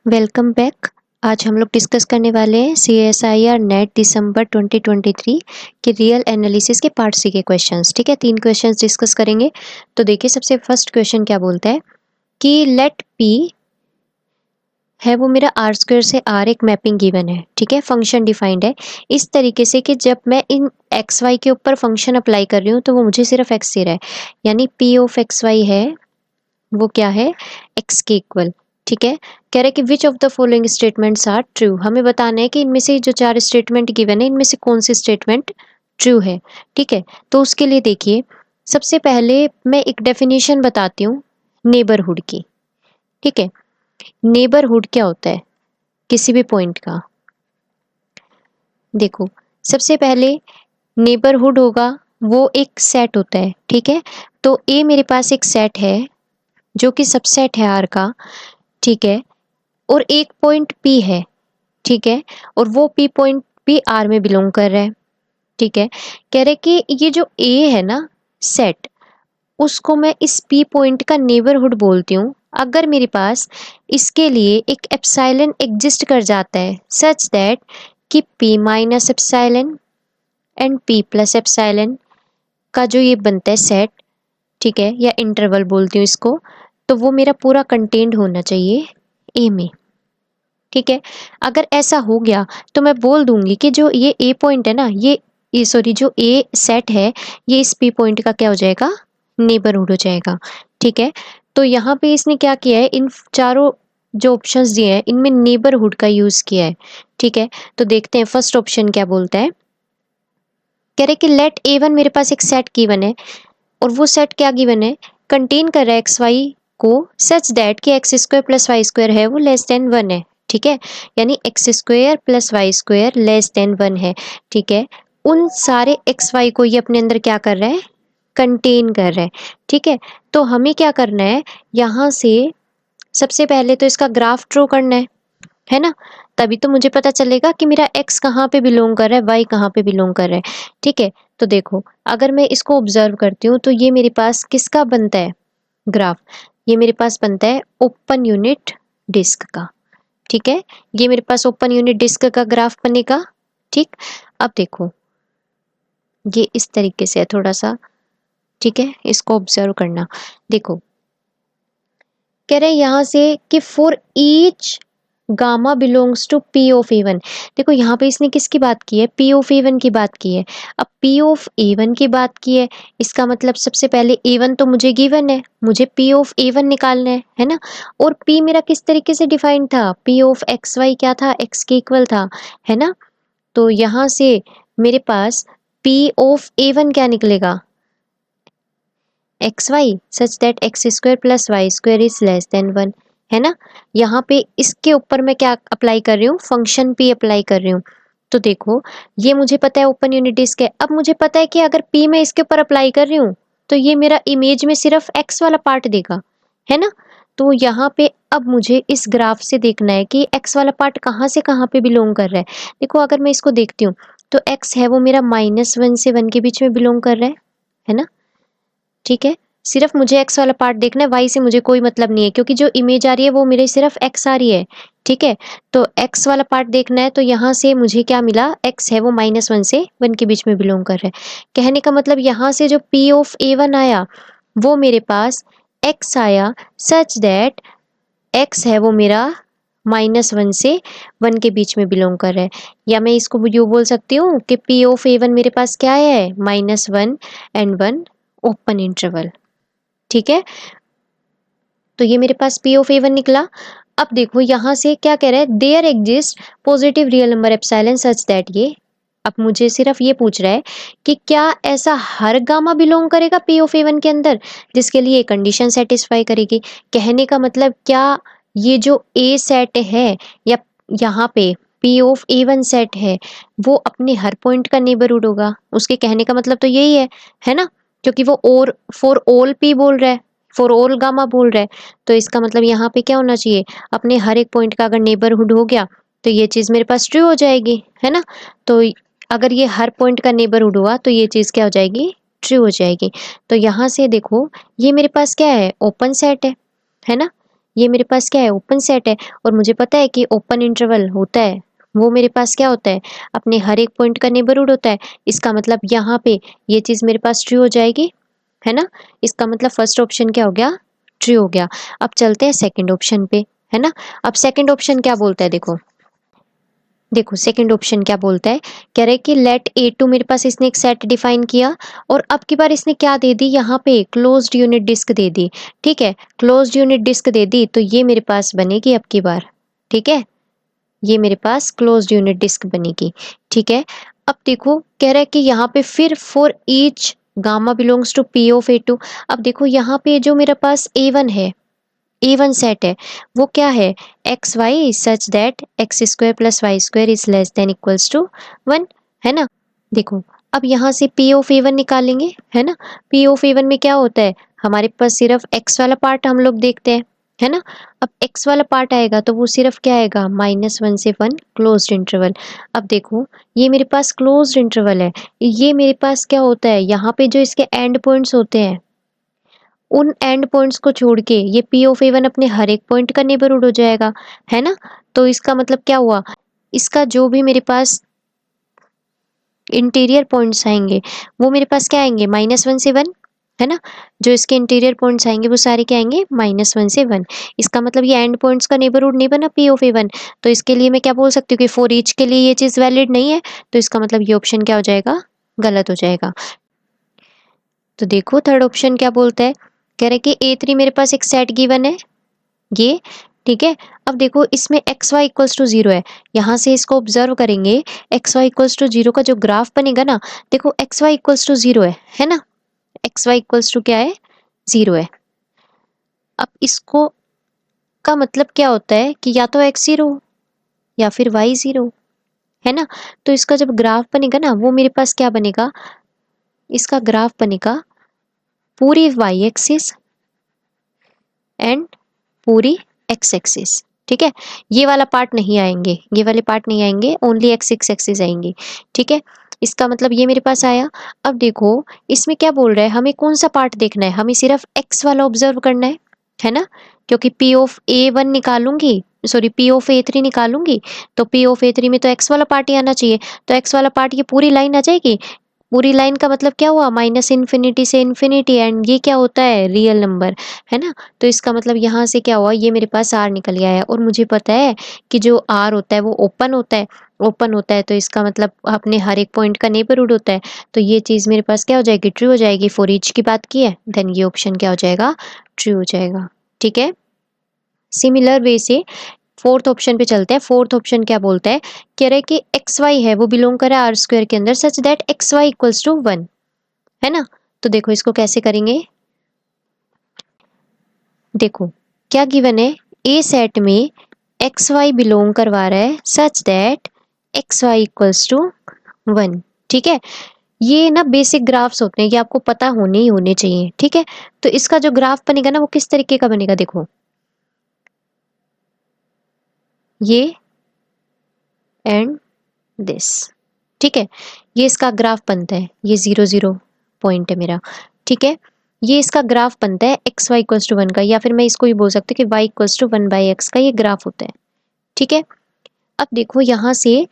Welcome back. आज हम लोग डिस्कस करने वाले हैं CSIR नेट दिसंबर 2023 के रियल एनालिसिस के पार्ट सी के क्वेश्चंस। ठीक है, 3 क्वेश्चंस डिस्कस करेंगे। तो देखिए, सबसे फर्स्ट क्वेश्चन क्या बोलता है कि लेट पी है वो मेरा आर स्क्वायर से आर एक मैपिंग गिवन है। ठीक है, फंक्शन डिफाइंड है इस तरीके से कि जब मैं इन एक्स वाई के ऊपर फंक्शन अप्लाई कर रही हूँ तो वो मुझे सिर्फ एक्स दे रहा है, यानी पी ऑफ एक्स वाई है वो क्या है, एक्स के इक्वल। ठीक है, कह रहे कि which of the following statements are true. हमें बताना है कि इनमें से जो 4 स्टेटमेंट गिवन है इनमें से कौन सी स्टेटमेंट ट्रू है। ठीक है, तो उसके लिए देखिए, सबसे पहले मैं एक डेफिनेशन बताती हूँ नेबरहुड की। ठीक है, नेबरहुड क्या होता है किसी भी पॉइंट का। देखो, सबसे पहले नेबरहुड होगा वो एक सेट होता है। ठीक है, तो ए मेरे पास एक सेट है जो कि सबसेट है आर का। ठीक है, और एक पॉइंट पी है। ठीक है, और वो पी पॉइंट भी आर में बिलोंग कर रहा है। ठीक है, कह रहे कि ये जो ए है ना सेट, उसको मैं इस पी पॉइंट का नेबरहुड बोलती हूँ अगर मेरे पास इसके लिए एक एप्सिलॉन एग्जिस्ट कर जाता है सच दैट कि P minus epsilon and P plus epsilon का जो ये बनता है सेट, ठीक है, या इंटरवल बोलती हूँ इसको, तो वो मेरा पूरा कंटेंट होना चाहिए ए में। ठीक है, अगर ऐसा हो गया तो मैं बोल दूंगी कि जो ये ए पॉइंट है ना, ये सॉरी जो ए सेट है ये इस पी पॉइंट का क्या हो जाएगा, नेबरहुड हो जाएगा। ठीक है, तो यहाँ पे इसने क्या किया है, इन चारों जो ऑप्शंस दिए हैं इनमें नेबरहुड का यूज किया है। ठीक है, तो देखते हैं फर्स्ट ऑप्शन क्या बोलता है। कह रहे कि लेट A1 मेरे पास एक सेट गिवन है और वो सेट क्या गिवन है, कंटेन कर रहा है एक्स वाई को सच दैट कि x square plus y square है वो लेस देन 1 है। ठीक है, यानी x square plus y square less than 1 है। ठीक है, उन सारे एक्स वाई को ये अपने अंदर क्या कर रहा है, कंटेन कर रहा है। ठीक है, तो हमें क्या करना है, यहाँ से सबसे पहले तो इसका ग्राफ ड्रॉ करना है ना, तभी तो मुझे पता चलेगा कि मेरा x कहाँ पे बिलोंग कर रहा है, y कहाँ पे बिलोंग कर रहा है। ठीक है, तो देखो अगर मैं इसको ऑब्जर्व करती हूँ तो ये मेरे पास किसका बनता है ग्राफ, ये मेरे पास बनता है ओपन यूनिट डिस्क का। ठीक है, ये मेरे पास ओपन यूनिट डिस्क का ग्राफ बनेगा। ठीक, अब देखो ये इस तरीके से है थोड़ा सा। ठीक है, इसको ऑब्जर्व करना। देखो कह रहे यहाँ से कि for each gamma belongs to P of A one. देखो यहाँ पे इसने किसकी बात की है, पी ऑफ ए वन की बात की है। अब पी ऑफ ए वन की बात की है, इसका मतलब सबसे पहले ए वन तो मुझे गिवन है, मुझे पी ऑफ ए वन निकालना है ना। और पी मेरा किस तरीके से डिफाइंड था, पी ऑफ एक्स वाई क्या था, एक्स के इक्वल था, है ना। तो यहाँ से मेरे पास पी ऑफ ए वन क्या निकलेगा, x y such that x square plus y square is less than 1, है ना। यहाँ पे इसके ऊपर मैं क्या अप्लाई कर रही हूँ, फंक्शन पी अप्लाई कर रही हूँ। तो देखो ये मुझे पता है ओपन यूनिट डिस्क है, अब मुझे पता है कि अगर पी मैं इसके ऊपर अप्लाई कर रही हूँ तो ये मेरा इमेज में सिर्फ एक्स वाला पार्ट देगा, है ना। तो यहाँ पे अब मुझे इस ग्राफ से देखना है कि एक्स वाला पार्ट कहाँ से कहाँ पे बिलोंग कर रहा है। देखो अगर मैं इसको देखती हूँ तो एक्स है वो मेरा -1 से 1 के बीच में बिलोंग कर रहा है ना। ठीक है, सिर्फ मुझे एक्स वाला पार्ट देखना है, वाई से मुझे कोई मतलब नहीं है क्योंकि जो इमेज आ रही है वो मेरे सिर्फ एक्स आ रही है। ठीक है, तो एक्स वाला पार्ट देखना है, तो यहाँ से मुझे क्या मिला, एक्स है वो -1 से 1 के बीच में बिलोंग कर रहा है। कहने का मतलब यहाँ से जो पी ऑफ ए वन आया वो मेरे पास एक्स आया सच दैट एक्स है वो मेरा -1 से 1 के बीच में बिलोंग कर रहा है। या मैं इसको यूँ बोल सकती हूँ कि पी ऑफ ए वन मेरे पास क्या है, -1 एंड 1 ओपन इंटरवल। ठीक है, तो ये मेरे पास पी ऑफ ए वन निकला। अब देखो यहाँ से क्या कह रहा है, there exist positive real number epsilon such that ये, अब मुझे सिर्फ ये पूछ रहा है कि क्या ऐसा हर गामा बिलोंग करेगा पी ऑफ ए वन के अंदर जिसके लिए ये कंडीशन सेटिस्फाई करेगी। कहने का मतलब क्या ये जो ए सेट है या यहाँ पे P of A one set है वो अपने हर पॉइंट का नेबरहुड होगा, उसके कहने का मतलब तो यही है ना, क्योंकि वो और फॉर ऑल पी बोल रहा है, फॉर ऑल गामा बोल रहा है। तो इसका मतलब यहाँ पे क्या होना चाहिए, अपने हर एक पॉइंट का अगर नेबरहुड हो गया तो ये चीज़ मेरे पास ट्रू हो जाएगी, है ना। तो अगर ये हर पॉइंट का नेबरहुड हुआ तो ये चीज़ क्या हो जाएगी, ट्रू हो जाएगी। तो यहाँ से देखो ये मेरे पास क्या है, ओपन सेट है ना। ये मेरे पास क्या है, ओपन सेट है। और मुझे पता है कि ओपन इंटरवल होता है वो मेरे पास क्या होता है, अपने हर एक पॉइंट का नेबरहुड होता है। इसका मतलब यहाँ पे ये चीज़ मेरे पास ट्रू हो जाएगी, है ना। इसका मतलब फर्स्ट ऑप्शन क्या हो गया, ट्रू हो गया। अब चलते हैं सेकंड ऑप्शन पे, है ना। अब सेकंड ऑप्शन क्या बोलता है, देखो देखो सेकंड ऑप्शन क्या बोलता है, कह रहे कि लेट ए टू, मेरे पास इसने एक सेट डिफाइन किया और अब की बार इसने क्या दे दी, यहाँ पे क्लोज्ड यूनिट डिस्क दे दी। ठीक है, क्लोज्ड यूनिट डिस्क दे दी तो ये मेरे पास बनेगी अब की बार। ठीक है, ये मेरे पास क्लोज्ड यूनिट डिस्क बनेगी। ठीक है, अब देखो कह रहा है कि यहाँ पे फिर for each gamma belongs to P of A two. अब देखो यहाँ पे जो मेरे पास ए वन है, ए वन सेट है, वो क्या है, x y such that x square plus y square is less than equals to 1, है ना। देखो अब यहाँ से पी ऑफ ए वन निकालेंगे, है ना। पी ऑफ ए वन में क्या होता है, हमारे पास सिर्फ एक्स वाला पार्ट हम लोग देखते हैं, है ना। अब एक्स वाला पार्ट आएगा तो वो सिर्फ क्या आएगा, -1 से 1 क्लोज्ड इंटरवल। अब देखो ये मेरे पास क्लोज्ड इंटरवल है, ये मेरे पास क्या होता है, यहाँ पे जो इसके एंड पॉइंट्स होते हैं उन एंड पॉइंट्स को छोड़ के ये पी ऑफ ए वन अपने हर एक पॉइंट का नेबरहुड हो जाएगा, है ना। तो इसका मतलब क्या हुआ, इसका जो भी मेरे पास इंटीरियर पॉइंट्स आएंगे वो मेरे पास क्या आएंगे, -1 से 1, है ना। जो इसके इंटीरियर पॉइंट्स आएंगे वो सारे क्या आएंगे, -1 से 1। इसका मतलब ये एंड पॉइंट्स का नेबरहुड नहीं बना पी ऑफ ए वन। तो इसके लिए मैं क्या बोल सकती हूँ कि फॉर ईच के लिए ये चीज़ वैलिड नहीं है। तो इसका मतलब ये ऑप्शन क्या हो जाएगा, गलत हो जाएगा। तो देखो थर्ड ऑप्शन क्या बोलता है, कह रहे कि ए थ्री मेरे पास एक सेट गिवन है ये, ठीक है। अब देखो इसमें एक्स वाई इक्वल्स टू 0 है, यहाँ से इसको ऑब्जर्व करेंगे, एक्स वाई इक्वल्स टू 0 का जो ग्राफ बनेगा ना, देखो एक्स वाई इक्वल्स टू 0 है ना। एक्स वाई इक्वल्स टू क्या है, 0 है। अब इसको का मतलब क्या होता है कि या तो एक्स 0 या फिर वाई 0, है ना। तो इसका जब ग्राफ बनेगा ना वो मेरे पास क्या बनेगा, इसका ग्राफ बनेगा पूरी वाई एक्सिस एंड पूरी एक्स एक्सिस। ठीक है, ये वाला पार्ट नहीं आएंगे, ये वाले पार्ट नहीं आएंगे, ओनली एक्स एक्सिस आएंगे। ठीक है, इसका मतलब ये मेरे पास आया। अब देखो इसमें क्या बोल रहा है, हमें कौन सा पार्ट देखना है, हमें सिर्फ एक्स वाला ऑब्जर्व करना है ना। क्योंकि पी ऑफ ए वन निकालूंगी, sorry P of A three निकालूंगी, तो पी ऑफ ए थ्री में तो एक्स वाला पार्ट ही आना चाहिए। तो एक्स वाला पार्ट ये पूरी लाइन आ जाएगी, पूरी लाइन का मतलब क्या हुआ, -इन्फिनिटी से इन्फिनिटी, एंड ये क्या होता है, रियल नंबर, है ना। तो इसका मतलब यहाँ से क्या हुआ, ये मेरे पास आर निकल गया है। और मुझे पता है कि जो आर होता है वो ओपन होता है, ओपन होता है तो इसका मतलब अपने हर एक पॉइंट का नेबरहुड होता है। तो ये चीज़ मेरे पास क्या हो जाएगी, ट्रू हो जाएगी। फॉर ईच की बात की है, देन ये ऑप्शन क्या हो जाएगा, ट्रू हो जाएगा। ठीक है, सिमिलर वे से फोर्थ ऑप्शन पे चलते हैं। फोर्थ ऑप्शन क्या बोलता है, कह रहा है कि एक्स वाई है वो बिलोंग करे आर स्क्वायर के अंदर such that x y equals to 1, है ना। तो देखो इसको कैसे करेंगे, देखो क्या गिवन है, ए सेट में एक्स वाई बिलोंग करवा रहा है such that x y equals to 1। ठीक है, ये ना बेसिक ग्राफ्स होते हैं, ये आपको पता होने ही होने चाहिए। ठीक है, तो इसका जो ग्राफ बनेगा ना वो किस तरीके का बनेगा, देखो ये एंड दिस। ठीक है, ये इसका ग्राफ बनता है, ये 0 0 पॉइंट है मेरा। ठीक है, ये इसका ग्राफ बनता है एक्स वाई इक्वल्स टू 1 का, या फिर मैं इसको ये बोल सकती हूँ कि वाई इक्वल्स टू 1/x का ये ग्राफ होता है। ठीक है, अब देखो यहाँ से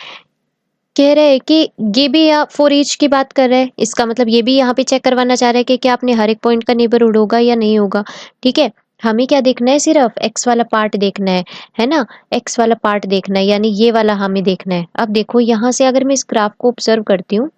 कह रहे हैं कि ये भी फॉर ईच की बात कर रहे हैं, इसका मतलब ये भी यहाँ पे चेक करवाना चाह रहा है कि क्या आपने हर एक पॉइंट का नेबरहुड होगा या नहीं होगा। ठीक है, हमें क्या देखना है, सिर्फ एक्स वाला पार्ट देखना है ना। एक्स वाला पार्ट देखना है, यानी ये वाला हमें देखना है। अब देखो यहाँ से अगर मैं इस ग्राफ को ऑब्जर्व करती हूँ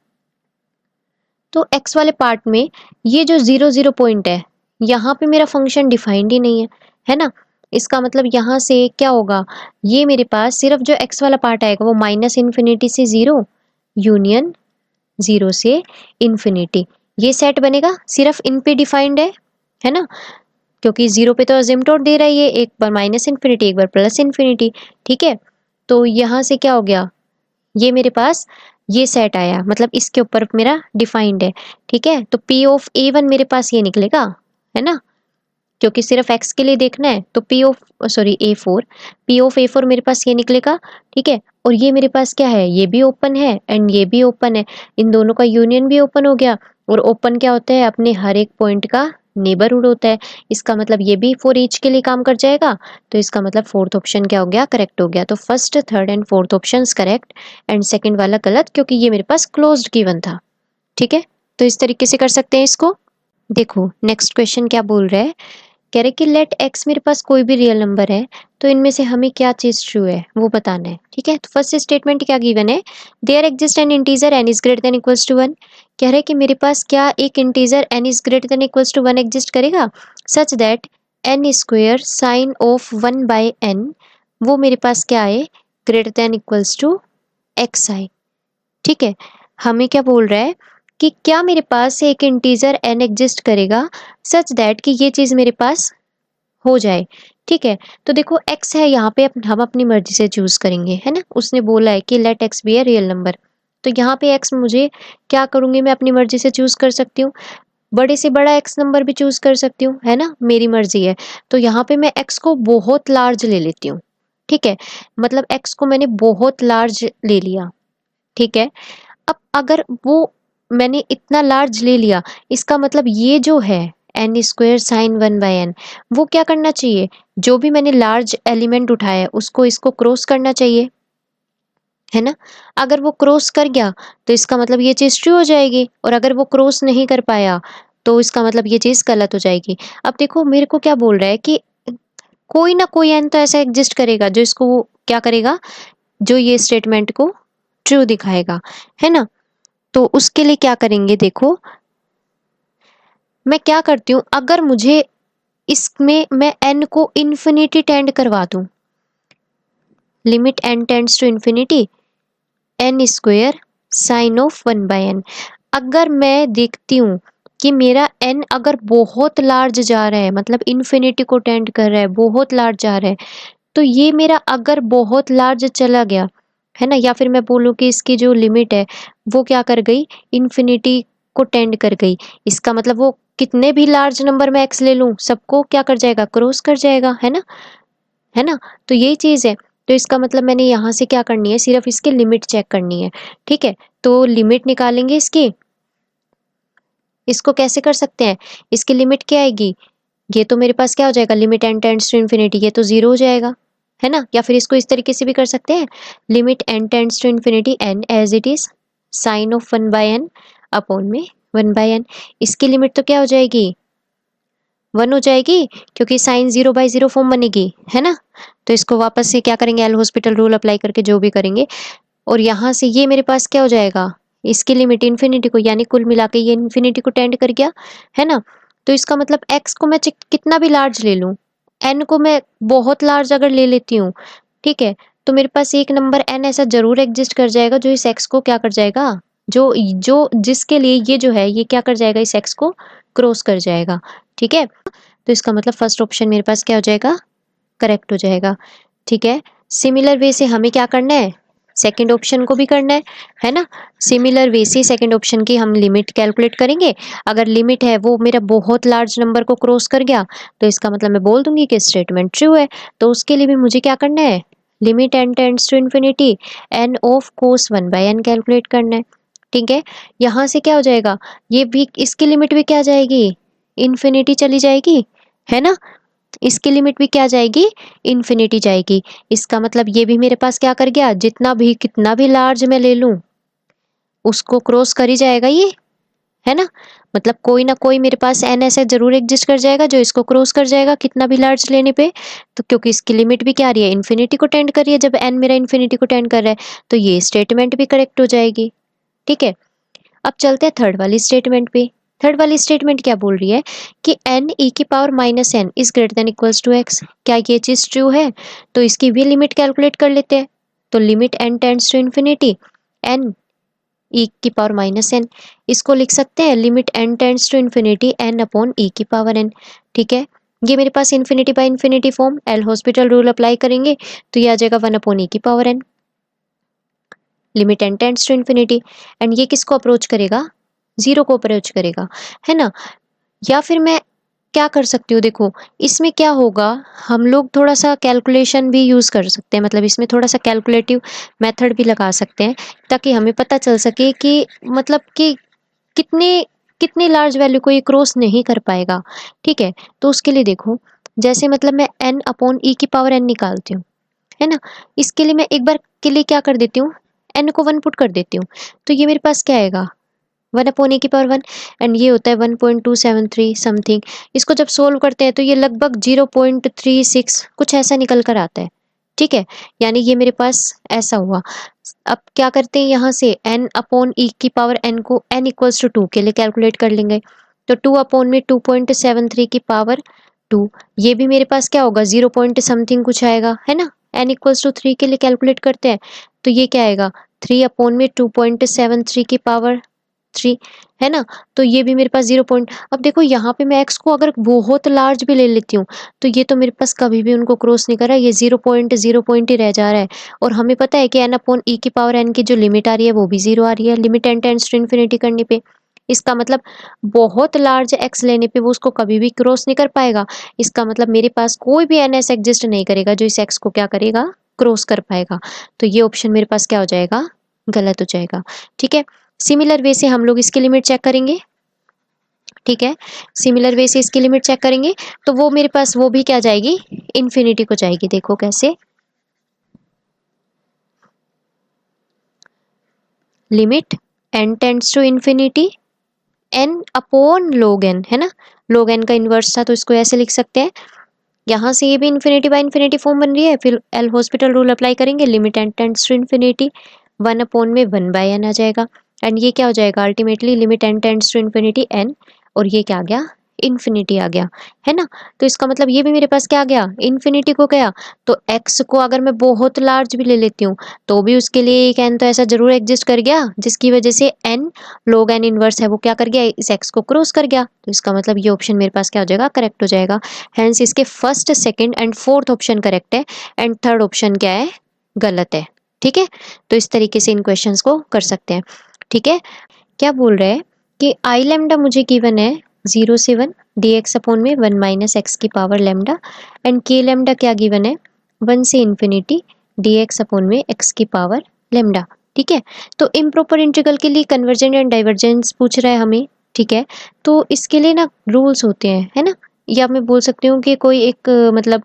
तो एक्स वाले पार्ट में ये जो 0 0 पॉइंट है, यहाँ पे मेरा फंक्शन डिफाइंड ही नहीं है ना। इसका मतलब यहाँ से क्या होगा, ये मेरे पास सिर्फ जो एक्स वाला पार्ट आएगा वो -इन्फिनिटी से 0 यूनियन 0 से इन्फिनिटी, ये सेट बनेगा, सिर्फ इन पे डिफाइंड है ना। क्योंकि 0 पे तो असिम्प्टोट दे रहा है ये, एक बार -इन्फिनिटी एक बार +इन्फिनिटी। ठीक है, तो यहाँ से क्या हो गया, ये मेरे पास ये सेट आया, मतलब इसके ऊपर मेरा डिफाइंड है। ठीक है, तो पी ऑफ ए वन मेरे पास ये निकलेगा, है ना। क्योंकि सिर्फ एक्स के लिए देखना है तो P of sorry A four, P of A four मेरे पास ये निकलेगा। ठीक है, और ये मेरे पास क्या है, ये भी ओपन है एंड ये भी ओपन है, इन दोनों का यूनियन भी ओपन हो गया। और ओपन क्या होता है, अपने हर एक पॉइंट का नेबरहुड होता है। इसका मतलब ये भी फॉर ईच के लिए काम कर जाएगा। तो इसका मतलब फोर्थ ऑप्शन क्या हो गया, करेक्ट हो गया। तो first, third and fourth options correct and second वाला गलत, क्योंकि ये मेरे पास क्लोज्ड गिवन था। ठीक है, तो इस तरीके से कर सकते हैं इसको। देखो नेक्स्ट क्वेश्चन क्या बोल रहा है, कह रहे कि लेट एक्स मेरे पास कोई भी रियल नंबर है, तो इनमें से हमें क्या चीज ट्रू है वो बताना है। ठीक है, तो फर्स्ट स्टेटमेंट क्या गिवन है, there exist an integer n is greater than equals to one. कह रहे कि मेरे पास क्या एक integer n is greater than equals to one exist करेगा, such that n square sine of one by n, वो मेरे पास क्या है, greater than equals to x i. ठीक है, हमें क्या बोल रहा है कि क्या मेरे पास एक इंटीजर एन एग्जिस्ट करेगा सच दैट कि ये चीज मेरे पास हो जाए। ठीक है, तो देखो x है यहाँ पे, हम अपनी मर्जी से चूज करेंगे, है ना। उसने बोला है कि let x be a real number, तो यहाँ पे x मुझे क्या करूंगी, मैं अपनी मर्जी से चूज कर सकती हूँ। बड़े से बड़ा x नंबर भी चूज कर सकती हूँ, है ना, मेरी मर्जी है। तो यहाँ पे मैं x को बहुत लार्ज ले लेती हूँ। ठीक है, मतलब x को मैंने बहुत लार्ज ले लिया। ठीक है, अब अगर वो मैंने इतना लार्ज ले लिया, इसका मतलब ये जो है n square sine one by n, वो क्या करना चाहिए, जो भी मैंने लार्ज एलिमेंट उठाया है उसको इसको क्रॉस करना चाहिए, है ना। अगर वो क्रॉस कर गया तो इसका मतलब ये चीज ट्रू हो जाएगी, और अगर वो क्रॉस नहीं कर पाया तो इसका मतलब ये चीज गलत हो जाएगी। अब देखो मेरे को क्या बोल रहा है कि कोई ना कोई एन तो ऐसा एग्जिस्ट करेगा जो इसको वो क्या करेगा, जो ये स्टेटमेंट को ट्रू दिखाएगा, है ना। तो उसके लिए क्या करेंगे, देखो मैं क्या करती हूँ, अगर मुझे इसमें मैं n को इन्फिनिटी टेंड करवा दूं, limit n tends to infinity n square sine of one by n, अगर मैं देखती हूँ कि मेरा n अगर बहुत लार्ज जा रहा है, मतलब इन्फिनिटी को टेंड कर रहा है, बहुत लार्ज जा रहा है, तो ये मेरा अगर बहुत लार्ज चला गया, है ना, या फिर मैं बोलूँ कि इसकी जो लिमिट है वो क्या कर गई, इन्फिनिटी को टेंड कर गई, इसका मतलब वो कितने भी लार्ज नंबर में एक्स ले लूँ सबको क्या कर जाएगा, क्रॉस कर जाएगा, है ना, है ना। तो यही चीज़ है, तो इसका मतलब मैंने यहाँ से क्या करनी है, सिर्फ इसकी लिमिट चेक करनी है। ठीक है, तो लिमिट निकालेंगे इसकी, इसको कैसे कर सकते हैं, इसकी लिमिट क्या आएगी, ये तो मेरे पास क्या हो जाएगा, limit n tends to infinity, ये तो जीरो हो जाएगा, है ना। या फिर इसको इस तरीके से भी कर सकते हैं, limit n tends to infinity n as it is sine of one by n upon में वन बाय एन, इसकी लिमिट तो क्या हो जाएगी, वन हो जाएगी, क्योंकि sine zero by zero form बनेगी, है ना। तो इसको वापस से क्या करेंगे, एल हॉस्पिटल रूल अप्लाई करके जो भी करेंगे, और यहाँ से ये मेरे पास क्या हो जाएगा, इसकी लिमिट इन्फिनिटी को, यानी कुल मिला के ये इन्फिनिटी को टेंड कर गया, है ना। तो इसका मतलब x को मैं कितना भी लार्ज ले लूँ, n को मैं बहुत लार्ज अगर ले लेती हूँ, ठीक है, तो मेरे पास एक नंबर n ऐसा जरूर एग्जिस्ट कर जाएगा जो इस x को क्या कर जाएगा, जो जो जिसके लिए ये जो है ये क्या कर जाएगा, इस x को क्रॉस कर जाएगा। ठीक है, तो इसका मतलब फर्स्ट ऑप्शन मेरे पास क्या हो जाएगा, करेक्ट हो जाएगा। ठीक है, सिमिलर वे से हमें क्या करना है, सेकंड ऑप्शन को भी करना है ना। सिमिलर वे से सेकंड ऑप्शन की हम लिमिट कैलकुलेट करेंगे, अगर लिमिट है वो मेरा बहुत लार्ज नंबर को क्रॉस कर गया तो इसका मतलब मैं बोल दूंगी कि स्टेटमेंट ट्रू है। तो उसके लिए भी मुझे क्या करना है, limit n tends to infinity n of cos one by n calculate करना है। ठीक है, यहाँ से क्या हो जाएगा, ये भी इसकी लिमिट भी क्या जाएगी, इन्फिनिटी चली जाएगी, है ना। इसकी लिमिट भी क्या जाएगी, इन्फिनिटी जाएगी। इसका मतलब ये भी मेरे पास क्या कर गया, जितना भी कितना भी लार्ज मैं ले लूं उसको क्रॉस कर ही जाएगा ये, है ना। मतलब कोई ना कोई मेरे पास एन ऐसा जरूर एग्जिस्ट कर जाएगा जो इसको क्रॉस कर जाएगा कितना भी लार्ज लेने पे। तो क्योंकि इसकी लिमिट भी क्या आ रही है, इन्फिनिटी को टेंड कर रही है, जब एन मेरा इन्फिनिटी को टेंड कर रहा है तो ये स्टेटमेंट भी करेक्ट हो जाएगी। ठीक है, अब चलते हैं थर्ड वाली स्टेटमेंट पे। थर्ड वाली स्टेटमेंट क्या बोल रही है कि एन ई की power minus n is greater than equals to x, क्या ये चीज ट्रू है, तो इसकी भी लिमिट कैलकुलेट कर लेते हैं। तो limit n tends to infinity n e की पावर माइनस एन, इसको लिख सकते हैं limit n tends to infinity n upon e की पावर एन। ठीक है, ये मेरे पास infinity by infinity form, L hospital rule apply करेंगे तो ये आ जाएगा वन अपॉन ई की power n, limit n tends to infinity, and ये किसको अप्रोच करेगा, जीरो को अप्रोच करेगा, है ना। या फिर मैं क्या कर सकती हूँ, देखो इसमें क्या होगा, हम लोग थोड़ा सा कैलकुलेशन भी यूज़ कर सकते हैं, मतलब इसमें थोड़ा सा कैलकुलेटिव मेथड भी लगा सकते हैं ताकि हमें पता चल सके कि मतलब कि कितने कितनी लार्ज वैल्यू को ये क्रॉस नहीं कर पाएगा, ठीक है। तो उसके लिए देखो, जैसे मतलब मैं n अपॉन ई की पावर n निकालती हूँ, है ना, इसके लिए मैं एक बार के लिए क्या कर देती हूँ, n को 1 पुट कर देती हूँ, तो ये मेरे पास क्या आएगा, 1 अपॉन ए की पावर 1, एंड ये होता है 1.273 समथिंग। इसको जब सोल्व करते हैं तो ये लगभग 0.36 कुछ ऐसा निकल कर आता है, ठीक है। यानी ये मेरे पास ऐसा हुआ। अब क्या करते हैं, यहाँ से n अपॉन ई की पावर n को n इक्वल्स टू 2 के लिए कैलकुलेट कर लेंगे, तो 2 अपॉन में 2.73 की पावर 2, ये भी मेरे पास क्या होगा, 0 पॉइंट समथिंग कुछ आएगा, है ना। n इक्वल्स टू 3 के लिए कैलकुलेट करते हैं तो ये क्या आएगा, 3 अपॉन में 2.73 की पावर 3, है ना। तो ये भी मेरे पास 0 पॉइंट। अब देखो यहाँ पे मैं x को अगर बहुत लार्ज भी ले लेती हूँ तो ये तो मेरे पास कभी भी उनको क्रॉस नहीं कर रहा है, ये 0 पॉइंट ही रह जा रहा है। और हमें पता है कि n अपॉन ई की पावर n की जो लिमिट आ रही है वो भी 0 आ रही है, limit n tends to infinity करने पे। इसका मतलब बहुत लार्ज x लेने पे वो उसको कभी भी क्रॉस नहीं कर पाएगा। इसका मतलब मेरे पास कोई भी n ऐसा एग्जिस्ट नहीं करेगा जो इस x को क्या करेगा, क्रॉस कर पाएगा। तो ये ऑप्शन मेरे पास क्या हो जाएगा, गलत हो जाएगा, ठीक है। सिमिलर वे से हम लोग इसकी लिमिट चेक करेंगे, ठीक है। सिमिलर वे से इसकी लिमिट चेक करेंगे तो वो मेरे पास वो भी क्या जाएगी, इन्फिनिटी को जाएगी। देखो कैसे, limit n tends to infinity n upon log n, है ना, log n का इन्वर्स था तो इसको ऐसे लिख सकते हैं। यहाँ से ये भी इन्फिनिटी बाय इन्फिनिटी फॉर्म बन रही है, फिर एल हॉस्पिटल रूल अप्लाई करेंगे, limit n tends to infinity 1 upon में 1 बाय n आ जाएगा, एंड ये क्या हो जाएगा, ultimately limit n tends to infinity n, और ये क्या आ गया, इन्फिनिटी आ गया, है ना। तो इसका मतलब ये भी मेरे पास क्या आ गया, इन्फिनिटी को गया। तो x को अगर मैं बहुत लार्ज भी ले लेती हूँ तो भी उसके लिए एक n तो ऐसा जरूर एग्जिस्ट कर गया जिसकी वजह से n log n इनवर्स है वो क्या कर गया, इस x को क्रॉस कर गया। तो इसका मतलब ये ऑप्शन मेरे पास क्या हो जाएगा, करेक्ट हो जाएगा। हेंस इसके first, second and fourth option correct है, एंड थर्ड ऑप्शन क्या है, गलत है, ठीक है। तो इस तरीके से इन क्वेश्चंस को कर सकते हैं, ठीक है। क्या बोल रहे हैं कि आई लैम्डा मुझे गिवन है 0 से 1 dx अपॉन में 1 माइनस एक्स की पावर लैम्डा, एंड के लैम्डा क्या गिवन है 1 से इन्फिनिटी dx अपॉन में x की पावर लैम्डा, ठीक है। तो इम्प्रॉपर इंटीग्रल के लिए कन्वर्जेंट एंड डाइवर्जेंस पूछ रहा है हमें, ठीक है। तो इसके लिए ना रूल्स होते हैं, है ना, या मैं बोल सकती हूँ कि कोई एक मतलब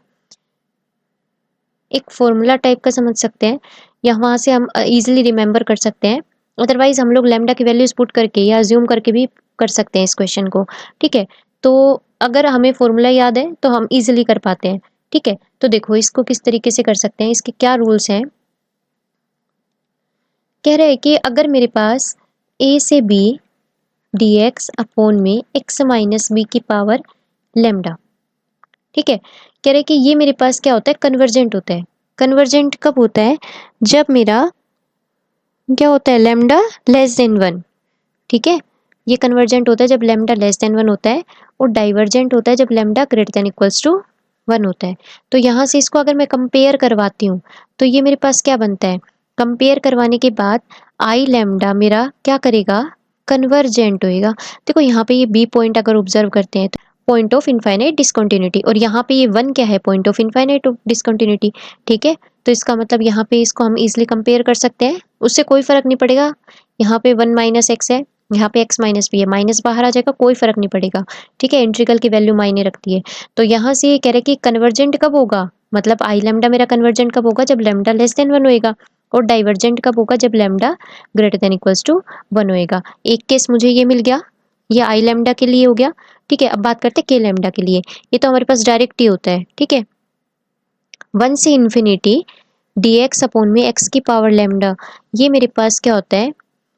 एक फॉर्मूला टाइप का समझ सकते हैं, या वहाँ से हम इजीली रिमेंबर कर सकते हैं। अदरवाइज हम लोग लैम्डा की वैल्यूज पुट करके या अज्यूम करके भी कर सकते हैं इस क्वेश्चन को, ठीक है। तो अगर हमें फॉर्मूला याद है तो हम इजीली कर पाते हैं, ठीक है। तो देखो इसको किस तरीके से कर सकते हैं, इसके क्या रूल्स हैं। कह रहे हैं कि अगर मेरे पास a से b dx अपॉन में x माइनस बी की पावर लैम्डा, ठीक है। कह रहे कि ये मेरे पास क्या होता है, कन्वर्जेंट होता है। कन्वर्जेंट कब होता है, जब मेरा क्या होता है, लैम्डा लेस देन 1, ठीक है। ये कन्वर्जेंट होता है जब लैम्डा लेस देन 1 होता है, और डाइवर्जेंट होता है जब lambda greater than equals to 1 होता है। तो यहाँ से इसको अगर मैं कंपेयर करवाती हूँ तो ये मेरे पास क्या बनता है, कंपेयर करवाने के बाद आई लैम्डा मेरा क्या करेगा, कन्वर्जेंट होएगा। देखो यहाँ पे ये बी पॉइंट अगर ऑब्जर्व करते हैं तो पॉइंट ऑफ इनफाइनाइट डिसकंटिन्यूटी, और यहाँ पे ये 1 क्या है, पॉइंट ऑफ इनफाइनाइट डिसकंटिन्यूटी, ठीक है। तो इसका मतलब यहाँ पे इसको हम इजिली कंपेयर कर सकते हैं, उससे कोई फर्क नहीं पड़ेगा। यहाँ पे 1 माइनस एक्स है, यहाँ पे x माइनस बी है, माइनस बाहर आ जाएगा, कोई फर्क नहीं पड़ेगा, ठीक है। इंटीग्रल की वैल्यू मायने रखती है। तो यहाँ से ये कह रहे कि कन्वर्जेंट कब होगा, मतलब आई लैम्डा मेरा कन्वर्जेंट कब होगा, जब लैम्डा लेस देन 1 होएगा, और डाइवर्जेंट कब होगा, जब lambda greater than equals to 1 होएगा। एक केस मुझे ये मिल गया, ये आई लैम्डा के लिए हो गया, ठीक है। अब बात करते हैं के लैम्डा के लिए, ये तो हमारे पास डायरेक्ट ही होता है, ठीक है। 1 से इन्फिनिटी dx अपॉन में x की पावर लैम्डा, ये मेरे पास क्या होता है,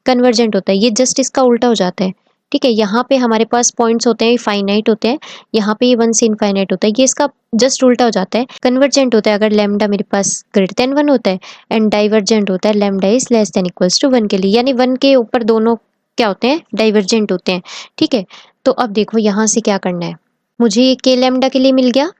कन्वर्जेंट होता है। ये जस्ट इसका उल्टा हो जाता है, ठीक है। यहाँ पे हमारे पास पॉइंट्स होते हैं फाइनाइट होते हैं, यहाँ पे ये 1 से इनफाइनाइट होता है, ये इसका जस्ट उल्टा हो जाता है। कन्वर्जेंट होता है अगर लैम्डा मेरे पास ग्रेटर देन 1 होता है, एंड डाइवर्जेंट होता है lambda is less than equals to 1 के लिए, यानी 1 के ऊपर दोनों क्या होते हैं, डाइवर्जेंट होते हैं, ठीक है। तो अब देखो यहाँ से क्या करना है, मुझे ये के लैम्डा के लिए मिल गया,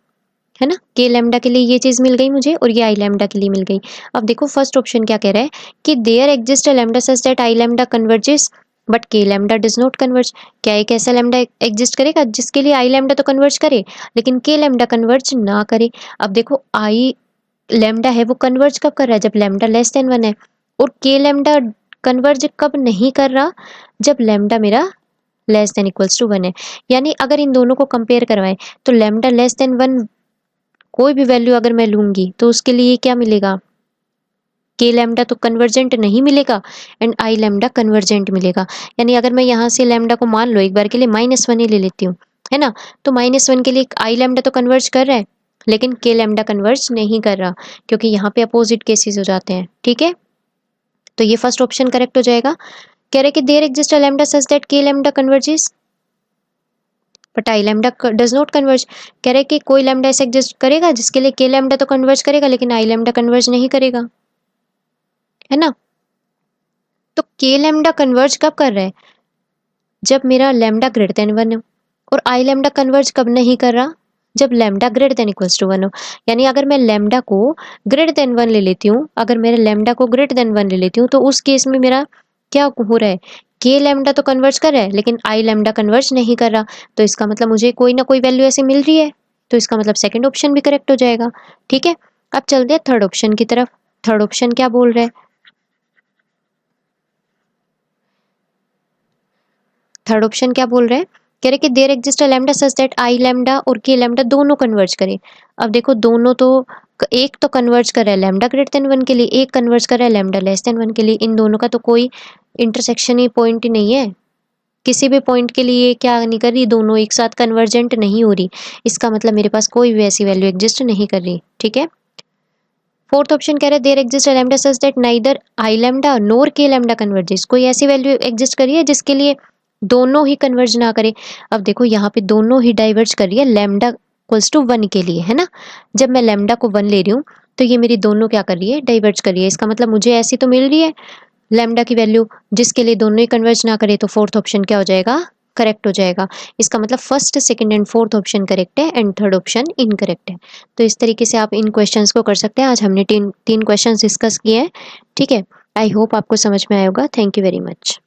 है ना, के लैम्डा के लिए ये चीज मिल गई मुझे, और ये आई लैम्डा के लिए मिल गई। अब देखो फर्स्ट ऑप्शन क्या कह रहा है कि there exist a lambda such that I lambda converges but K lambda does not converge. क्या एक ऐसा लैम्डा एग्जिस्ट करेगा जिसके लिए आई लैम्डा तो कन्वर्ज करे लेकिन के लैम्डा कन्वर्ज ना करे। अब देखो आई लैम्डा है वो कन्वर्ज कब कर रहा है, जब लैम्डा लेस देन 1 है, और के लैम्डा कन्वर्ज कब नहीं कर रहा, जब लैम्डा मेरा लेस देन इक्वल्स टू 1 है। यानी अगर इन दोनों को कंपेयर करवाएं तो लैम्डा लेस देन 1 कोई भी वैल्यू अगर मैं लूंगी तो उसके लिए क्या मिलेगा, के लैम्डा तो कन्वर्जेंट नहीं मिलेगा एंड आई लैम्डा कन्वर्जेंट मिलेगा। यानी अगर मैं यहाँ से लैम्डा को मान लो एक बार के लिए -1 ही ले लेती हूँ, है ना, तो -1 के लिए आई लैम्डा तो कन्वर्ज कर रहा है लेकिन के लैम्डा कन्वर्ज नहीं कर रहा क्योंकि यहाँ पे अपोजिट केसेस हो जाते हैं। ठीक है, तो ये फर्स्ट ऑप्शन करेक्ट हो जाएगा। कह रहे कि there exist a lambda such that k lambda converges but i lambda does not converge. कह रहे कि कोई लैम्डा ऐसा एग्जिस्ट करेगा जिसके लिए के लैम्डा तो कन्वर्ज करेगा लेकिन आई लैम्डा कन्वर्ज नहीं करेगा, है ना। तो के लैम्डा कन्वर्ज कब कर रहा है, जब मेरा लैम्डा ग्रेटर देन 1 हो, और आई लैम्डा कन्वर्ज कब नहीं कर रहा, जब lambda greater than equals to 1 हो। यानी अगर मैं लैम्डा को ग्रेटर देन 1 ले लेती हूँ, अगर मेरे लैम्डा को ग्रेटर देन 1 ले लेती हूँ तो उस केस में मेरा क्या हो रहा है, के लैम्डा तो कन्वर्ज कर रहा है लेकिन आई लैम्डा कन्वर्ज नहीं कर रहा, तो इसका मतलब मुझे कोई ना कोई वैल्यू ऐसी मिल रही है, तो इसका मतलब सेकंड ऑप्शन भी करेक्ट हो जाएगा। ठीक है, अब चलते हैं थर्ड ऑप्शन की तरफ। थर्ड ऑप्शन क्या बोल रहा है, थर्ड ऑप्शन क्या बोल रहे हैं, कह रहे कि there exist a lambda such that I lambda और के लैम्डा दोनों कन्वर्ज करें। अब देखो दोनों तो, एक तो कन्वर्ज कर रहा है लैम्डा ग्रेटर देन 1 के लिए, एक कन्वर्ज कर रहा है लैम्डा लेस देन 1 के लिए, इन दोनों का तो कोई इंटरसेक्शन ही पॉइंट ही नहीं है, किसी भी पॉइंट के लिए क्या नहीं कर रही, दोनों एक साथ कन्वर्जेंट नहीं हो रही, इसका मतलब मेरे पास कोई भी ऐसी वैल्यू एग्जिस्ट नहीं कर रही। ठीक है, फोर्थ ऑप्शन कह रहे हैं there exist a lambda such that neither i lambda nor k lambda converges, कोई ऐसी वैल्यू एग्जिस्ट करी है जिसके लिए दोनों ही कन्वर्ज ना करे। अब देखो यहाँ पे दोनों ही डाइवर्ज कर रही है लैम्डा इक्वल्स टू 1 के लिए, है ना। जब मैं लैम्डा को 1 ले रही हूँ तो ये मेरी दोनों क्या कर रही है, डाइवर्ज कर रही है, इसका मतलब मुझे ऐसी तो मिल रही है लैम्डा की वैल्यू जिसके लिए दोनों ही कन्वर्ज ना करे, तो फोर्थ ऑप्शन क्या हो जाएगा, करेक्ट हो जाएगा। इसका मतलब first second and fourth option correct है एंड थर्ड ऑप्शन इनकरेक्ट है। तो इस तरीके से आप इन क्वेश्चंस को कर सकते हैं। आज हमने तीन क्वेश्चंस डिस्कस किए हैं। ठीक है, आई होप आपको समझ में आया होगा। Thank you very much.